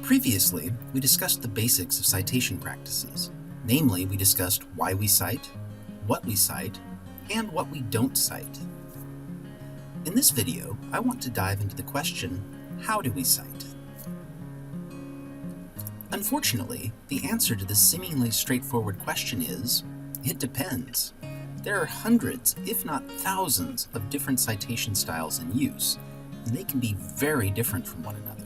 Previously, we discussed the basics of citation practices. Namely, we discussed why we cite, what we cite, and what we don't cite. In this video, I want to dive into the question, how do we cite? Unfortunately, the answer to this seemingly straightforward question is, it depends. There are hundreds, if not thousands, of different citation styles in use, and they can be very different from one another.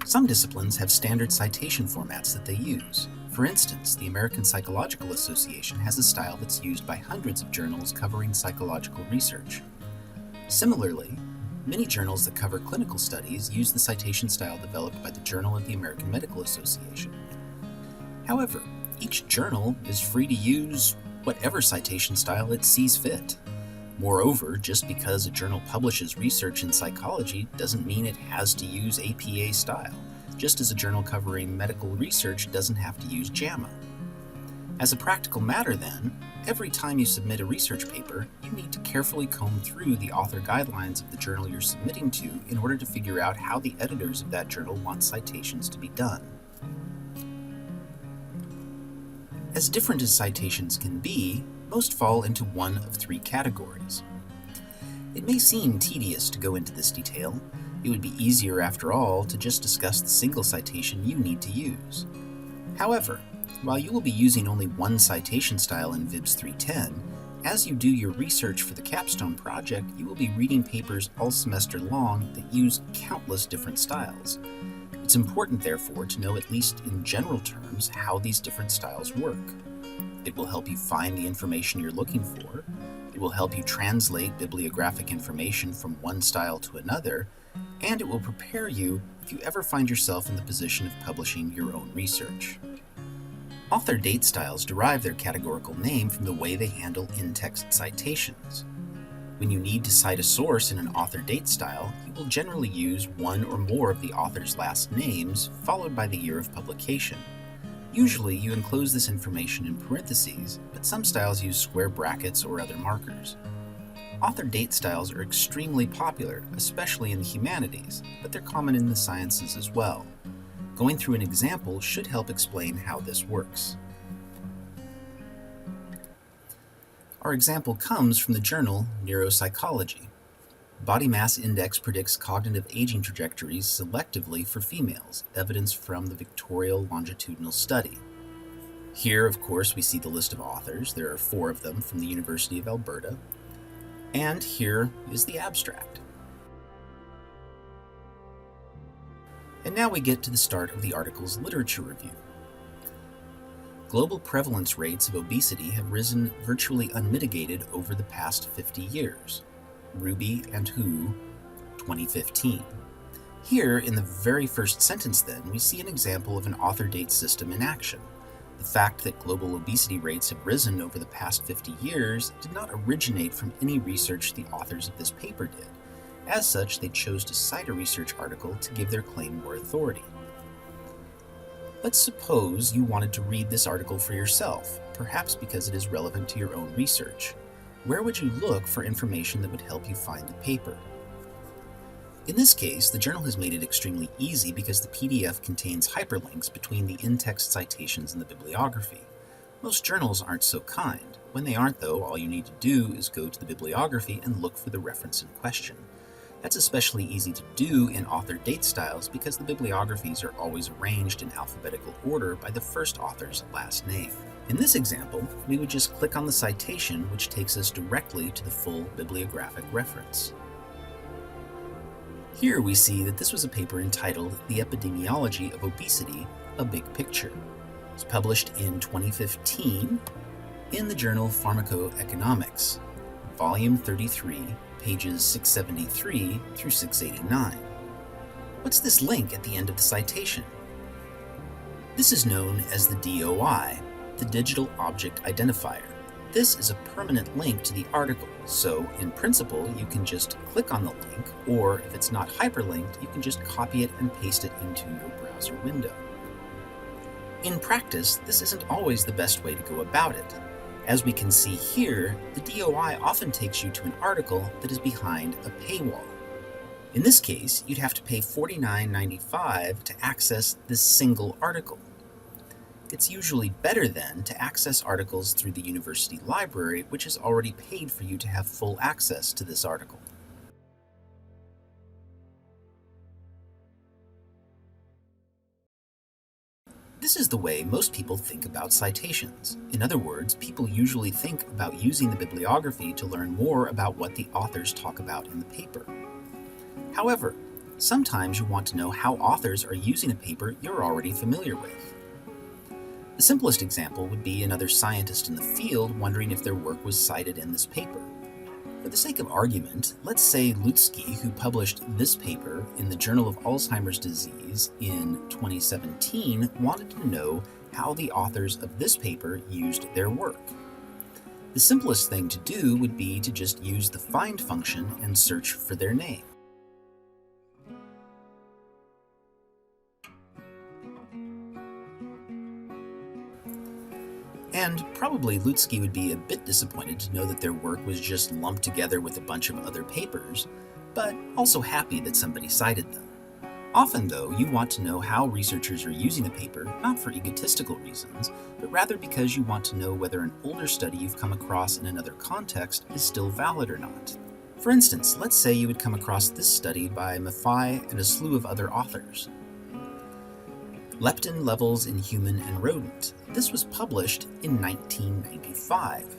Some disciplines have standard citation formats that they use. For instance, the American Psychological Association has a style that's used by hundreds of journals covering psychological research. Similarly, many journals that cover clinical studies use the citation style developed by the Journal of the American Medical Association. However, each journal is free to use whatever citation style it sees fit. Moreover, just because a journal publishes research in psychology doesn't mean it has to use APA style, just as a journal covering medical research doesn't have to use JAMA. As a practical matter then, every time you submit a research paper, you need to carefully comb through the author guidelines of the journal you're submitting to in order to figure out how the editors of that journal want citations to be done. As different as citations can be, most fall into one of three categories. It may seem tedious to go into this detail. It would be easier, after all, to just discuss the single citation you need to use. However, while you will be using only one citation style in VIBS 310, as you do your research for the capstone project, you will be reading papers all semester long that use countless different styles. It's important, therefore, to know at least in general terms how these different styles work. It will help you find the information you're looking for. It will help you translate bibliographic information from one style to another, and it will prepare you if you ever find yourself in the position of publishing your own research. Author date styles derive their categorical name from the way they handle in-text citations. When you need to cite a source in an author date style, you will generally use one or more of the author's last names, followed by the year of publication. Usually, you enclose this information in parentheses, but some styles use square brackets or other markers. Author date styles are extremely popular, especially in the humanities, but they're common in the sciences as well. Going through an example should help explain how this works. Our example comes from the journal Neuropsychology. Body mass index predicts cognitive aging trajectories selectively for females, evidence from the Victorial longitudinal study. Here, of course, we see the list of authors. There are 4 of them from the University of Alberta. And here is the abstract. And now we get to the start of the article's literature review. Global prevalence rates of obesity have risen virtually unmitigated over the past 50 years. Ruby and Who, 2015. Here, in the very first sentence then, we see an example of an author date system in action. The fact that global obesity rates have risen over the past 50 years did not originate from any research the authors of this paper did. As such, they chose to cite a research article to give their claim more authority. Let's suppose you wanted to read this article for yourself, perhaps because it is relevant to your own research. Where would you look for information that would help you find the paper? In this case, the journal has made it extremely easy because the PDF contains hyperlinks between the in-text citations and the bibliography. Most journals aren't so kind. When they aren't, though, all you need to do is go to the bibliography and look for the reference in question. That's especially easy to do in author date styles because the bibliographies are always arranged in alphabetical order by the first author's last name. In this example, we would just click on the citation, which takes us directly to the full bibliographic reference. Here we see that this was a paper entitled The Epidemiology of Obesity, A Big Picture. It was published in 2015 in the journal Pharmacoeconomics, volume 33, pages 673 through 689. What's this link at the end of the citation? This is known as the DOI, the Digital Object Identifier. This is a permanent link to the article, so in principle you can just click on the link, or if it's not hyperlinked, you can just copy it and paste it into your browser window. In practice, this isn't always the best way to go about it. As we can see here, the DOI often takes you to an article that is behind a paywall. In this case, you'd have to pay $49.95 to access this single article. It's usually better then to access articles through the university library, which has already paid for you to have full access to this article. This is the way most people think about citations. In other words, people usually think about using the bibliography to learn more about what the authors talk about in the paper. However, sometimes you want to know how authors are using a paper you're already familiar with. The simplest example would be another scientist in the field wondering if their work was cited in this paper. For the sake of argument, let's say Lutsky, who published this paper in the Journal of Alzheimer's Disease in 2017, wanted to know how the authors of this paper used their work. The simplest thing to do would be to just use the find function and search for their name. And probably Lutsky would be a bit disappointed to know that their work was just lumped together with a bunch of other papers, but also happy that somebody cited them. Often, though, you want to know how researchers are using a paper, not for egotistical reasons, but rather because you want to know whether an older study you've come across in another context is still valid or not. For instance, let's say you would come across this study by Maffei and a slew of other authors. Leptin levels in human and rodent. This was published in 1995.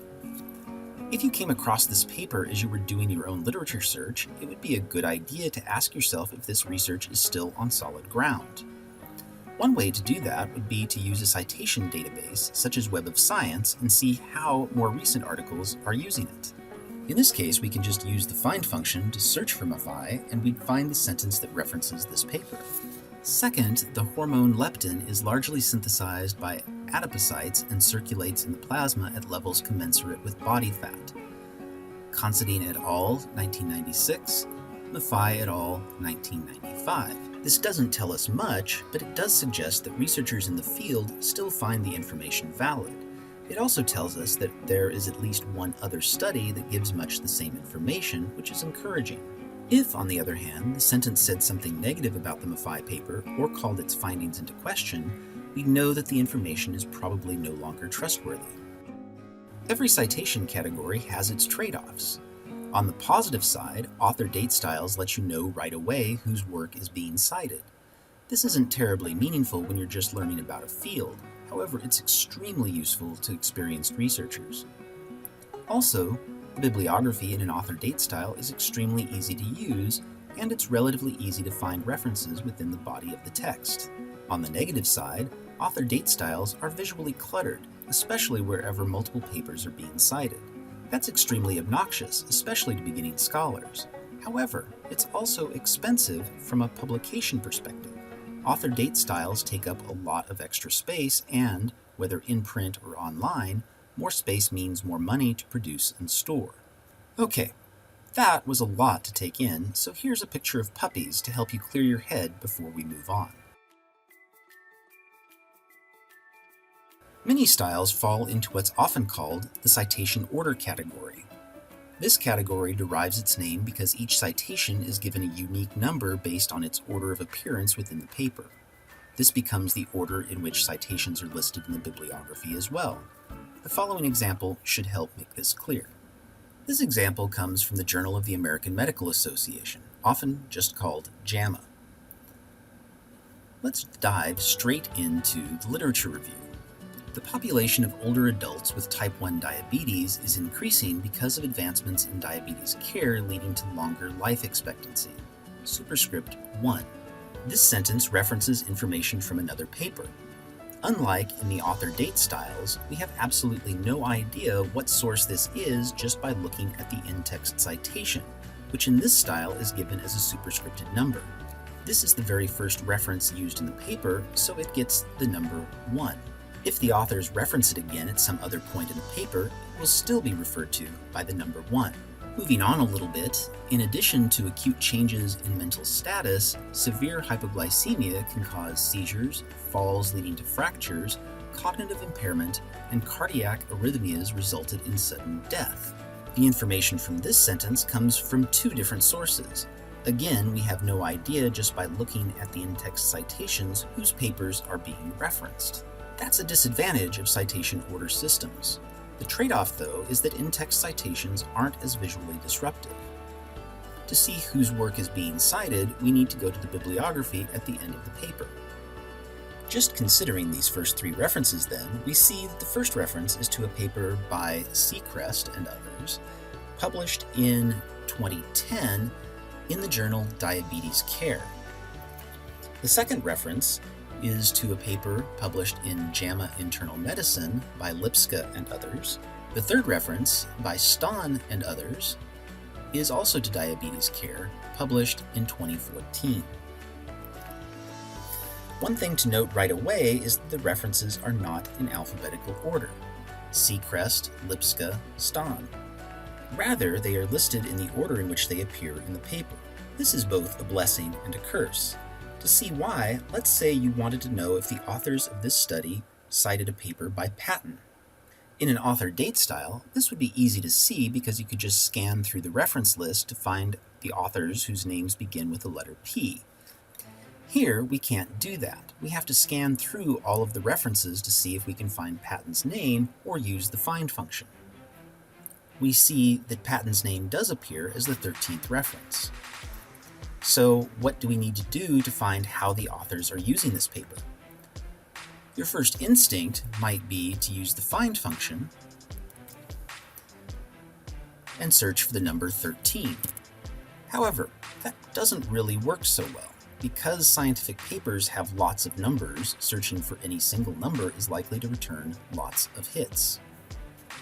If you came across this paper as you were doing your own literature search, it would be a good idea to ask yourself if this research is still on solid ground. One way to do that would be to use a citation database, such as Web of Science, and see how more recent articles are using it. In this case, we can just use the find function to search for Maffei, and we'd find the sentence that references this paper. Second, the hormone leptin is largely synthesized by adipocytes and circulates in the plasma at levels commensurate with body fat. Considine et al., 1996, Maffei et al., 1995. This doesn't tell us much, but it does suggest that researchers in the field still find the information valid. It also tells us that there is at least one other study that gives much the same information, which is encouraging. If, on the other hand, the sentence said something negative about the Maffei paper or called its findings into question, we know that the information is probably no longer trustworthy. Every citation category has its trade-offs. On the positive side, author date styles let you know right away whose work is being cited. This isn't terribly meaningful when you're just learning about a field. However, it's extremely useful to experienced researchers. Also, the bibliography in an author date style is extremely easy to use, and it's relatively easy to find references within the body of the text. On the negative side, author date styles are visually cluttered, especially wherever multiple papers are being cited. That's extremely obnoxious, especially to beginning scholars. However, it's also expensive from a publication perspective. Author date styles take up a lot of extra space and, whether in print or online, more space means more money to produce and store. Okay, that was a lot to take in, so here's a picture of puppies to help you clear your head before we move on. Many styles fall into what's often called the citation order category. This category derives its name because each citation is given a unique number based on its order of appearance within the paper. This becomes the order in which citations are listed in the bibliography as well. The following example should help make this clear. This example comes from the Journal of the American Medical Association, often just called JAMA. Let's dive straight into the literature review. The population of older adults with type 1 diabetes is increasing because of advancements in diabetes care leading to longer life expectancy. Superscript 1. This sentence references information from another paper. Unlike in the author date styles, we have absolutely no idea what source this is just by looking at the in-text citation, which in this style is given as a superscripted number. This is the very first reference used in the paper, so it gets the number 1. If the authors reference it again at some other point in the paper, it will still be referred to by the number 1. Moving on a little bit, in addition to acute changes in mental status, severe hypoglycemia can cause seizures, falls leading to fractures, cognitive impairment, and cardiac arrhythmias resulted in sudden death. The information from this sentence comes from two different sources. Again, we have no idea just by looking at the in-text citations whose papers are being referenced. That's a disadvantage of citation order systems. The trade-off, though, is that in-text citations aren't as visually disruptive. To see whose work is being cited, we need to go to the bibliography at the end of the paper. Just considering these first three references, then, we see that the first reference is to a paper by Seacrest and others, published in 2010 in the journal Diabetes Care. The second reference is to a paper published in JAMA Internal Medicine by Lipska and others. The third reference, by Stahn and others, is also to Diabetes Care, published in 2014. One thing to note right away is that the references are not in alphabetical order: Seacrest, Lipska, Stahn. Rather, they are listed in the order in which they appear in the paper. This is both a blessing and a curse. To see why, let's say you wanted to know if the authors of this study cited a paper by Patton. In an author date style, this would be easy to see because you could just scan through the reference list to find the authors whose names begin with the letter P. Here, we can't do that. We have to scan through all of the references to see if we can find Patton's name or use the find function. We see that Patton's name does appear as the 13th reference. So, what do we need to do to find how the authors are using this paper? Your first instinct might be to use the find function and search for the number 13. However, that doesn't really work so well. Because scientific papers have lots of numbers, searching for any single number is likely to return lots of hits.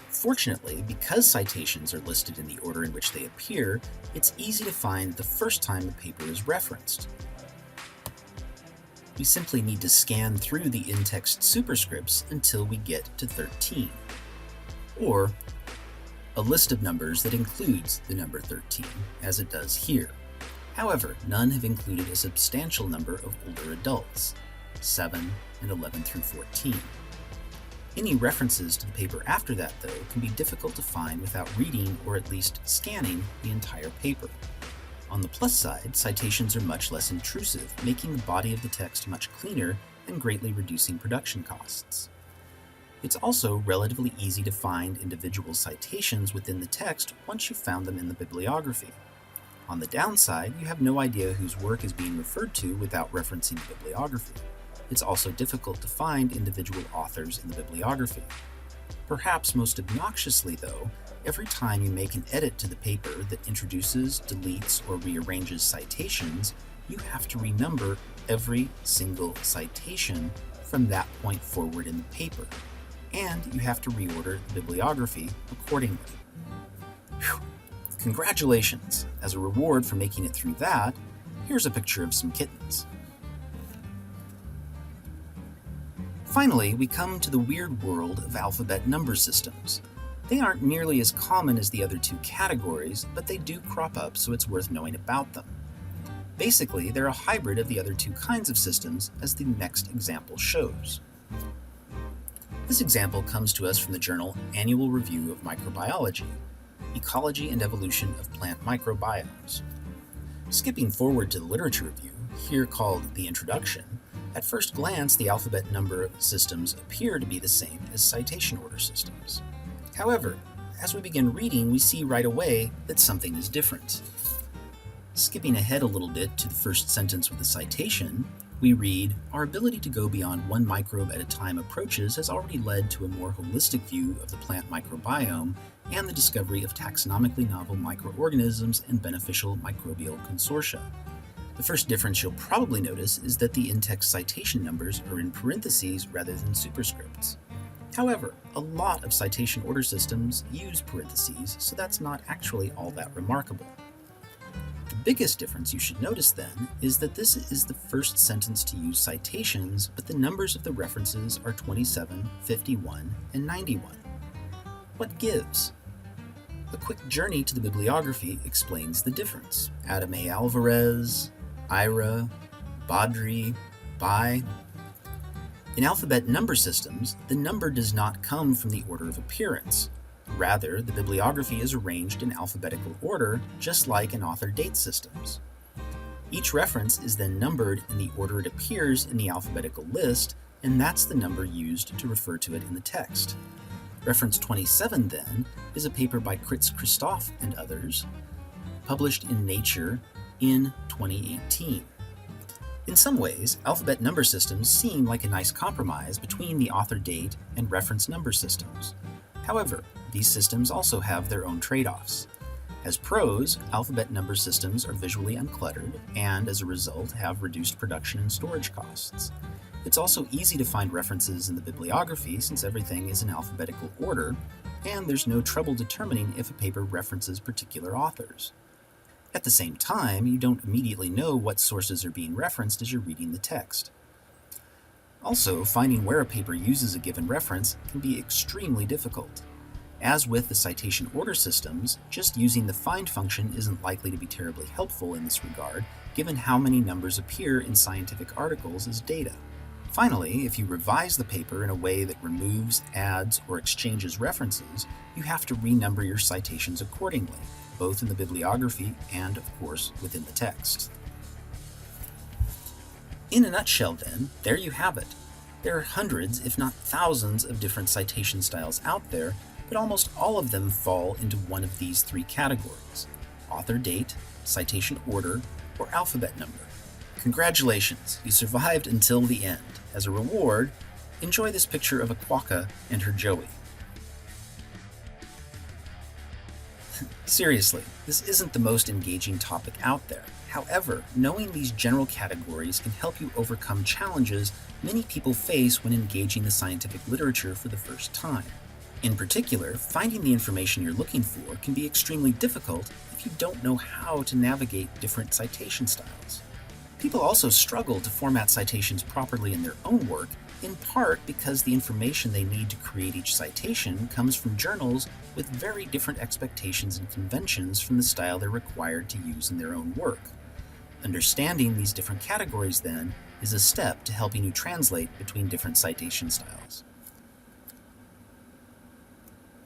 Fortunately, because citations are listed in the order in which they appear, it's easy to find the first time the paper is referenced. We simply need to scan through the in-text superscripts until we get to 13, or a list of numbers that includes the number 13, as it does here. However, none have included a substantial number of older adults, 7 and 11 through 14. Any references to the paper after that, though, can be difficult to find without reading or at least scanning the entire paper. On the plus side, citations are much less intrusive, making the body of the text much cleaner and greatly reducing production costs. It's also relatively easy to find individual citations within the text once you've found them in the bibliography. On the downside, you have no idea whose work is being referred to without referencing the bibliography. It's also difficult to find individual authors in the bibliography. Perhaps most obnoxiously, though, every time you make an edit to the paper that introduces, deletes, or rearranges citations, you have to renumber every single citation from that point forward in the paper, and you have to reorder the bibliography accordingly. Whew. Congratulations! As a reward for making it through that, here's a picture of some kittens. Finally, we come to the weird world of alphabet number systems. They aren't nearly as common as the other two categories, but they do crop up, so it's worth knowing about them. Basically, they're a hybrid of the other two kinds of systems, as the next example shows. This example comes to us from the journal Annual Review of Microbiology, Ecology and Evolution of Plant Microbiomes. Skipping forward to the literature review, here called the Introduction, at first glance the alphabet number systems appear to be the same as citation order systems. However, as we begin reading, we see right away that something is different. Skipping ahead a little bit to the first sentence with the citation, we read, "Our ability to go beyond one microbe at a time approaches has already led to a more holistic view of the plant microbiome and the discovery of taxonomically novel microorganisms and beneficial microbial consortia." The first difference you'll probably notice is that the in-text citation numbers are in parentheses rather than superscripts. However, a lot of citation order systems use parentheses, so that's not actually all that remarkable. The biggest difference you should notice then is that this is the first sentence to use citations, but the numbers of the references are 27, 51, and 91. What gives? A quick journey to the bibliography explains the difference. Adam A. Alvarez, Ira, Badri, Bai. In alphabet number systems, the number does not come from the order of appearance. Rather, the bibliography is arranged in alphabetical order, just like in author date systems. Each reference is then numbered in the order it appears in the alphabetical list, and that's the number used to refer to it in the text. Reference 27, then, is a paper by Kritz Christoph and others, published in Nature in 2018. In some ways, alphabet number systems seem like a nice compromise between the author date and reference number systems. However, these systems also have their own trade-offs. As pros, alphabet number systems are visually uncluttered and, as a result, have reduced production and storage costs. It's also easy to find references in the bibliography since everything is in alphabetical order, and there's no trouble determining if a paper references particular authors. At the same time, you don't immediately know what sources are being referenced as you're reading the text. Also, finding where a paper uses a given reference can be extremely difficult. As with the citation order systems, just using the find function isn't likely to be terribly helpful in this regard, given how many numbers appear in scientific articles as data. Finally, if you revise the paper in a way that removes, adds, or exchanges references, you have to renumber your citations accordingly, both in the bibliography and, of course, within the text. In a nutshell, then, there you have it. There are hundreds, if not thousands, of different citation styles out there, but almost all of them fall into one of these three categories: author date, citation order, or alphabet number. Congratulations, you survived until the end. As a reward, enjoy this picture of a quokka and her joey. Seriously, this isn't the most engaging topic out there. However, knowing these general categories can help you overcome challenges many people face when engaging the scientific literature for the first time. In particular, finding the information you're looking for can be extremely difficult if you don't know how to navigate different citation styles. People also struggle to format citations properly in their own work, in part because the information they need to create each citation comes from journals with very different expectations and conventions from the style they're required to use in their own work. Understanding these different categories, then, is a step to helping you translate between different citation styles.